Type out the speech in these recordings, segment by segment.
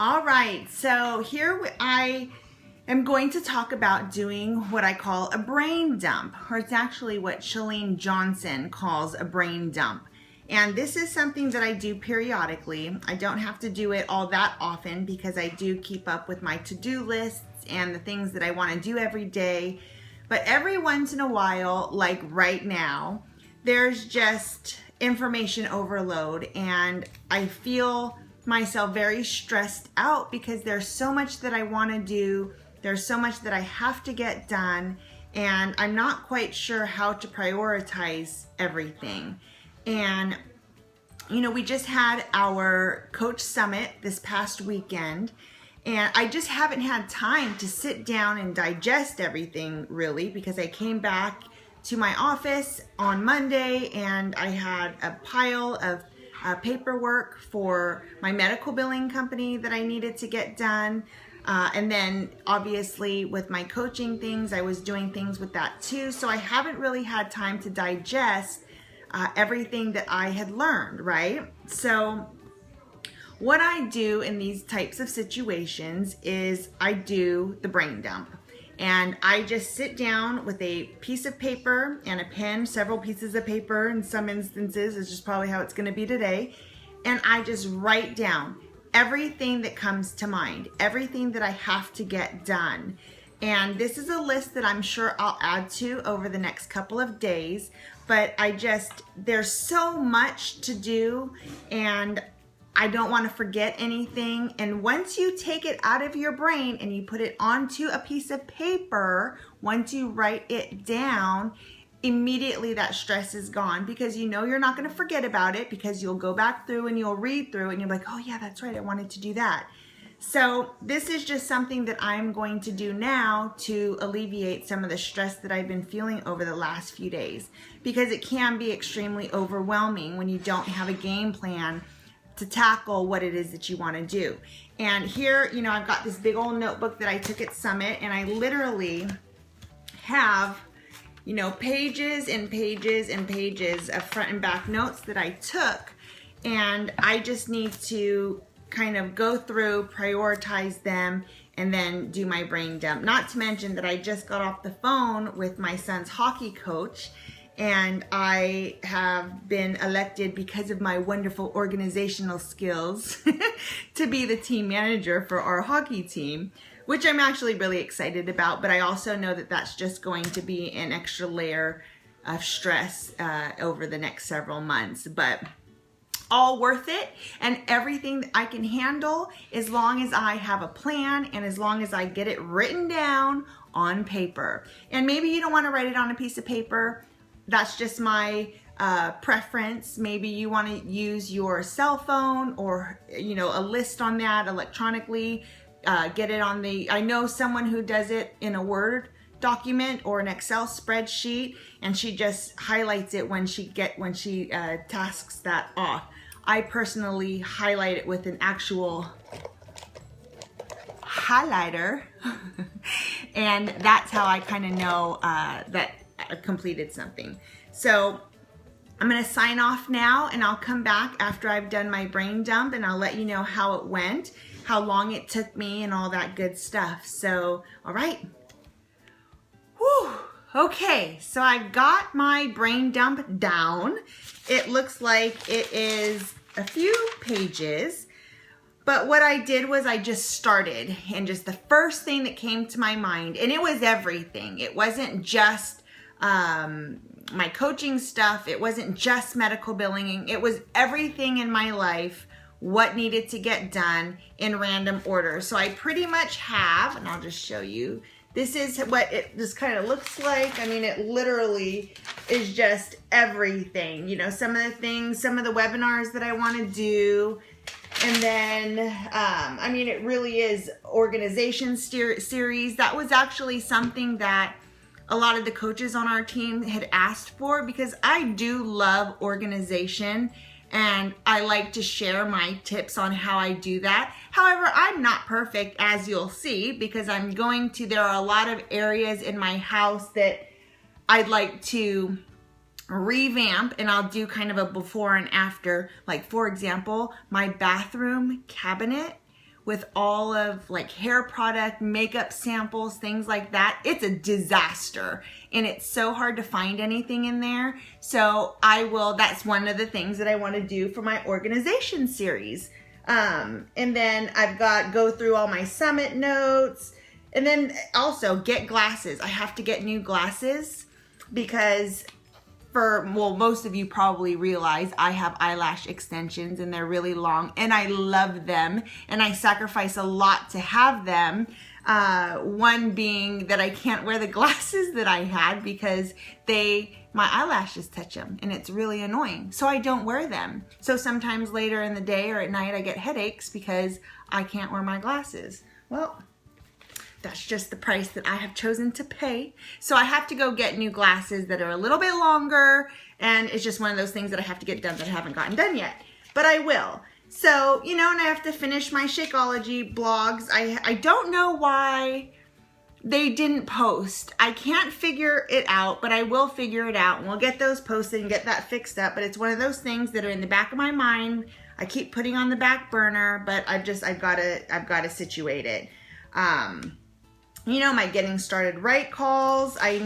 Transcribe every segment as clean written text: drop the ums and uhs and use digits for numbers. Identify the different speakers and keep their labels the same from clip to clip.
Speaker 1: All right, so I am going to talk about doing what I call a brain dump, or it's actually what Chalene Johnson calls a brain dump. And this is something that I do periodically. I don't have to do it all that often because I do keep up with my to-do lists and the things that I want to do every day. But every once in a while, like right now, there's just information overload and I feel myself very stressed out because there's so much that I want to do. There's so much that I have to get done and I'm not quite sure how to prioritize everything. And we just had our coach summit this past weekend and I just haven't had time to sit down and digest everything really because I came back to my office on Monday and I had a pile of paperwork for my medical billing company that I needed to get done. And then obviously with my coaching things, I was doing things with that too. So I haven't really had time to digest everything that I had learned, right? So what I do in these types of situations is I do the brain dump. And I just sit down with a piece of paper and a pen, several pieces of paper in some instances, is just probably how it's gonna be today. And I just write down everything that comes to mind, everything that I have to get done. And this is a list that I'm sure I'll add to over the next couple of days, but there's so much to do and I don't want to forget anything. And once you take it out of your brain and you put it onto a piece of paper, once you write it down, immediately that stress is gone because you're not going to forget about it because you'll go back through and you'll read through and you're like, oh yeah, that's right, I wanted to do that. So this is just something that I'm going to do now to alleviate some of the stress that I've been feeling over the last few days because it can be extremely overwhelming when you don't have a game plan to tackle what it is that you want to do. And here, I've got this big old notebook that I took at Summit and I literally have, pages and pages and pages of front and back notes that I took and I just need to kind of go through, prioritize them, and then do my brain dump. Not to mention that I just got off the phone with my son's hockey coach and I have been elected because of my wonderful organizational skills to be the team manager for our hockey team, which I'm actually really excited about, but I also know that that's just going to be an extra layer of stress over the next several months, but all worth it and everything that I can handle as long as I have a plan and as long as I get it written down on paper. And maybe you don't want to write it on a piece of paper. That's just my preference. Maybe you want to use your cell phone or, a list on that electronically. Get it on I know someone who does it in a Word document or an Excel spreadsheet, and she just highlights it when she tasks that off. I personally highlight it with an actual highlighter, and that's how I kind of know that I completed something. So I'm gonna sign off now and I'll come back after I've done my brain dump and I'll let you know how it went, how long it took me and all that good stuff. So, all right. Whew. Okay, so I've got my brain dump down. It looks like it is a few pages, but what I did was I just started and just the first thing that came to my mind, and it was everything. It wasn't just my coaching stuff. It wasn't just medical billing. It was everything in my life, what needed to get done in random order. So I pretty much have, and I'll just show you, this is what this kind of looks like. I mean, it literally is just everything. Some of the things, some of the webinars that I want to do. And then, it really is organization series. That was actually something that a lot of the coaches on our team had asked for because I do love organization and I like to share my tips on how I do that. However, I'm not perfect, as you'll see, because there are a lot of areas in my house that I'd like to revamp, and I'll do kind of a before and after. Like, for example, my bathroom cabinet with all of like hair product, makeup samples, things like that. It's a disaster and it's so hard to find anything in there. So that's one of the things that I want to do for my organization series. And then go through all my summit notes, and then also get glasses. I have to get new glasses because most of you probably realize I have eyelash extensions and they're really long and I love them and I sacrifice a lot to have them. One being that I can't wear the glasses that I had because my eyelashes touch them and it's really annoying. So I don't wear them. So sometimes later in the day or at night I get headaches because I can't wear my glasses. Well, that's just the price that I have chosen to pay. So I have to go get new glasses that are a little bit longer, and it's just one of those things that I have to get done that I haven't gotten done yet, but I will. So, and I have to finish my Shakeology blogs. I don't know why they didn't post. I can't figure it out, but I will figure it out, and we'll get those posted and get that fixed up. But it's one of those things that are in the back of my mind. I keep putting on the back burner, but I've got to situate it. My getting started right calls. I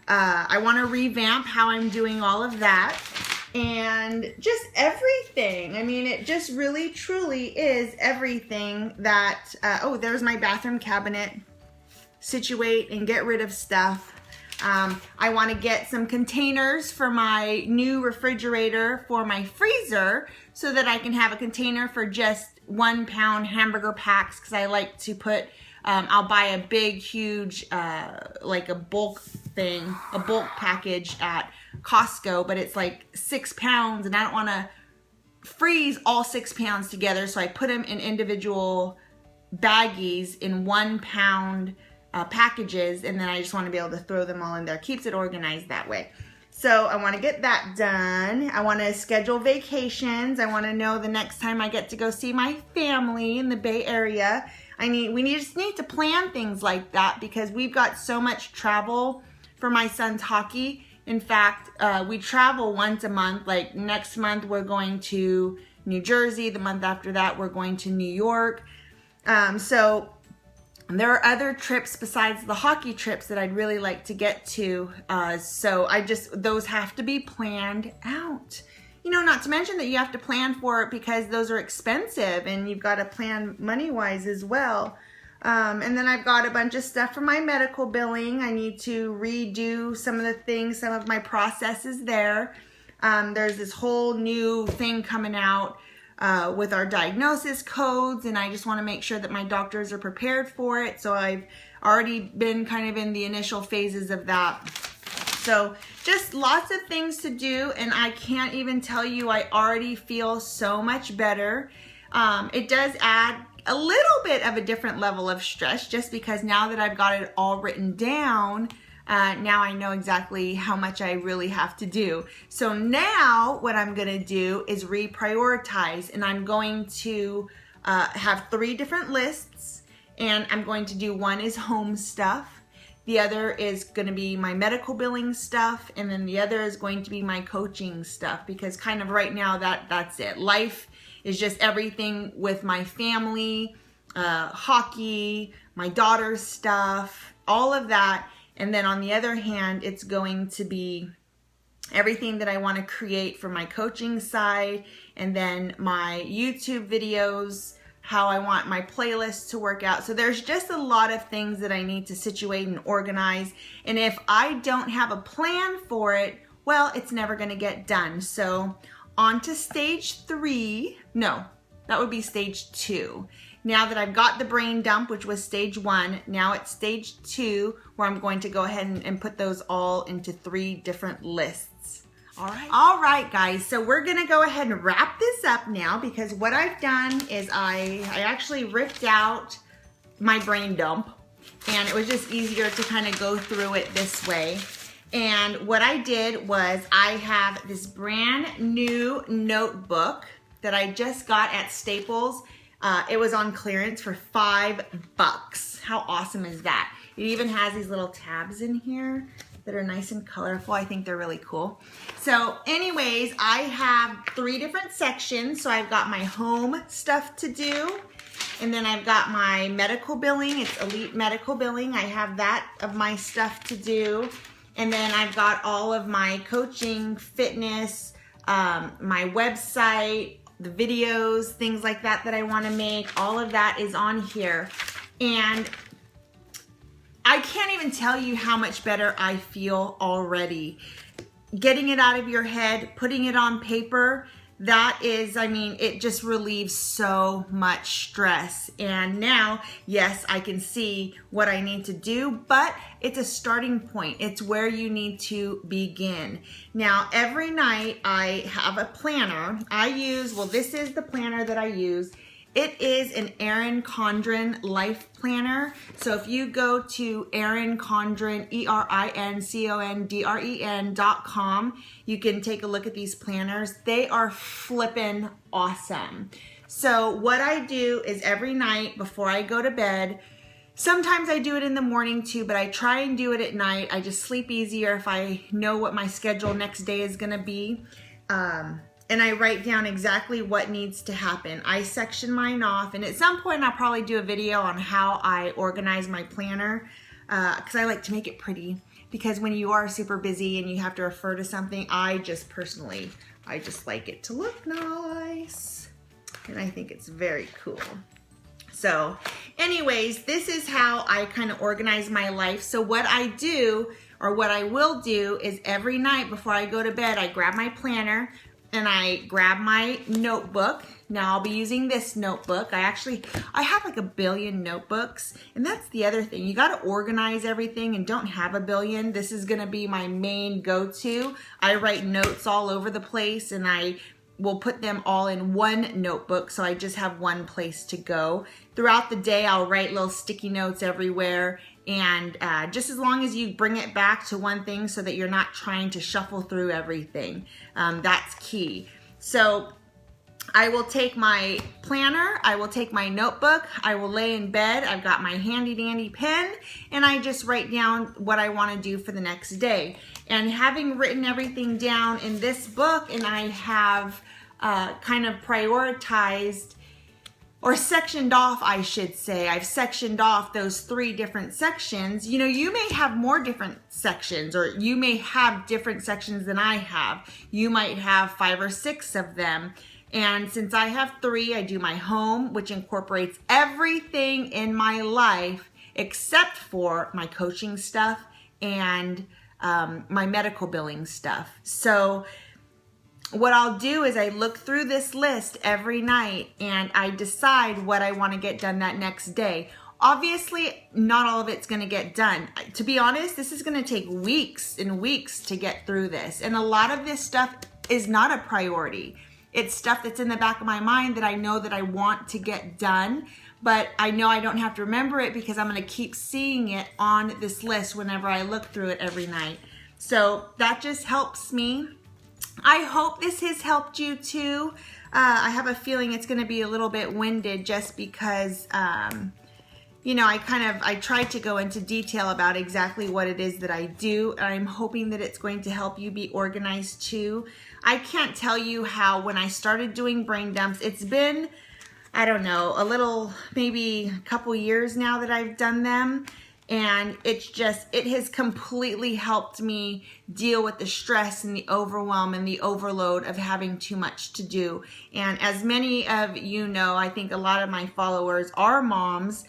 Speaker 1: want to revamp how I'm doing all of that and just everything. I mean, it just really truly is everything that, there's my bathroom cabinet. Situate and get rid of stuff. I want to get some containers for my new refrigerator for my freezer so that I can have a container for just 1 pound hamburger packs, because I like to put I'll buy a big, huge, like a bulk package at Costco, but it's like 6 pounds and I don't want to freeze all 6 pounds together. So I put them in individual baggies in 1 pound packages, and then I just want to be able to throw them all in there. Keeps it organized that way. So I want to get that done. I want to schedule vacations. I want to know the next time I get to go see my family in the Bay Area. We just need to plan things like that because we've got so much travel for my son's hockey. In fact, we travel once a month. Like next month, we're going to New Jersey. The month after that, we're going to New York. So there are other trips besides the hockey trips that I'd really like to get to. So those have to be planned out. Not to mention that you have to plan for it because those are expensive and you've got to plan money-wise as well. And then I've got a bunch of stuff for my medical billing. I need to redo some of the things, some of my processes there. There's this whole new thing coming out with our diagnosis codes, and I just want to make sure that my doctors are prepared for it. So I've already been kind of in the initial phases of that. So just lots of things to do, and I can't even tell you, I already feel so much better. It does add a little bit of a different level of stress just because now that I've got it all written down, now I know exactly how much I really have to do. So now what I'm going to do is reprioritize, and I'm going to have 3 different lists, and I'm going to do one is home stuff. The other is going to be my medical billing stuff, and then the other is going to be my coaching stuff, because kind of right now that's it. Life is just everything with my family, hockey, my daughter's stuff, all of that. And then on the other hand, it's going to be everything that I want to create for my coaching side, and then my YouTube videos, how I want my playlist to work out. So there's just a lot of things that I need to situate and organize. And if I don't have a plan for it, well, it's never going to get done. So on to stage 3. No, that would be stage 2. Now that I've got the brain dump, which was stage 1, now it's stage 2, where I'm going to go ahead and put those all into 3 different lists. All right, guys, so we're gonna go ahead and wrap this up now, because what I've done is I actually ripped out my brain dump, and it was just easier to kind of go through it this way. And what I did was I have this brand new notebook that I just got at Staples. It was on clearance for $5. How awesome is that? It even has these little tabs in here that are nice and colorful. I think they're really cool. So anyways, I have 3 different sections. So I've got my home stuff to do, And then I've got my medical billing. It's Elite Medical Billing. I have that of my stuff to do. And then I've got all of my coaching, fitness, my website, the videos, things like that that I want to make. All of that is on here. And I can't even tell you how much better I feel already. Getting it out of your head, putting it on paper, that is, I mean, it just relieves so much stress. And now, yes, I can see what I need to do, but it's a starting point. It's where you need to begin. Now, every night I have a planner. This is the planner that I use. It is an Erin Condren life planner. So if you go to Erin Condren, ErinCondren.com, you can take a look at these planners. They are flippin' awesome. So what I do is every night before I go to bed, sometimes I do it in the morning too, but I try and do it at night. I just sleep easier if I know what my schedule next day is gonna be. And I write down exactly what needs to happen. I section mine off, and at some point I'll probably do a video on how I organize my planner, because I like to make it pretty. Because when you are super busy and you have to refer to something, I just like it to look nice. And I think it's very cool. So anyways, this is how I kind of organize my life. So what I do, or what I will do, is every night before I go to bed, I grab my planner, and I grab my notebook. Now I'll be using this notebook. I have like 1 billion notebooks, and that's the other thing. You gotta organize everything, and don't have 1 billion. This is gonna be my main go-to. I write notes all over the place, and I will put them all in one notebook, so I just have one place to go. Throughout the day, I'll write little sticky notes everywhere, and just as long as you bring it back to one thing so that you're not trying to shuffle through everything, that's key. So I will take my planner, I will take my notebook, I will lay in bed, I've got my handy dandy pen, and I just write down what I want to do for the next day. And having written everything down in this book, and I have kind of prioritized, or sectioned off, I should say. I've sectioned off those 3 different sections. You know, you may have more different sections, or you may have different sections than I have. You might have 5 or 6 of them. And since I have 3, I do my home, which incorporates everything in my life except for my coaching stuff and my medical billing stuff. So what I'll do is I look through this list every night, and I decide what I want to get done that next day. Obviously, not all of it's going to get done. To be honest, this is going to take weeks and weeks to get through this. And a lot of this stuff is not a priority. It's stuff that's in the back of my mind that I know that I want to get done, but I know I don't have to remember it because I'm going to keep seeing it on this list whenever I look through it every night. So that just helps me. I hope this has helped you too. I have a feeling it's going to be a little bit winded just because, you know, I tried to go into detail about exactly what it is that I do. And I'm hoping that it's going to help you be organized too. I can't tell you how when I started doing brain dumps, it's been, I don't know, maybe a couple years now that I've done them. And it has completely helped me deal with the stress and the overwhelm and the overload of having too much to do. And as many of you know, I think a lot of my followers are moms.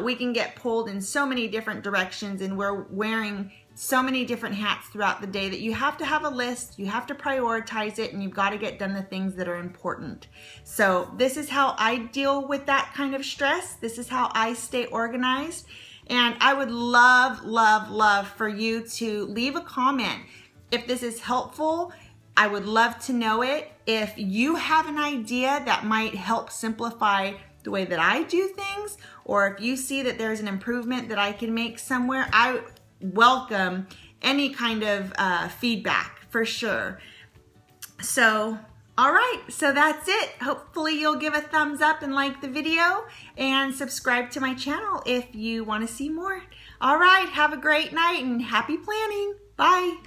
Speaker 1: We can get pulled in so many different directions, and we're wearing so many different hats throughout the day that you have to have a list, you have to prioritize it, and you've got to get done the things that are important. So this is how I deal with that kind of stress. This is how I stay organized. And I would love, love, love for you to leave a comment. If this is helpful, I would love to know it. If you have an idea that might help simplify the way that I do things, or if you see that there's an improvement that I can make somewhere, I welcome any kind of feedback for sure. So, all right, so that's it. Hopefully you'll give a thumbs up and like the video, and subscribe to my channel if you want to see more. All right, have a great night and happy planning. Bye.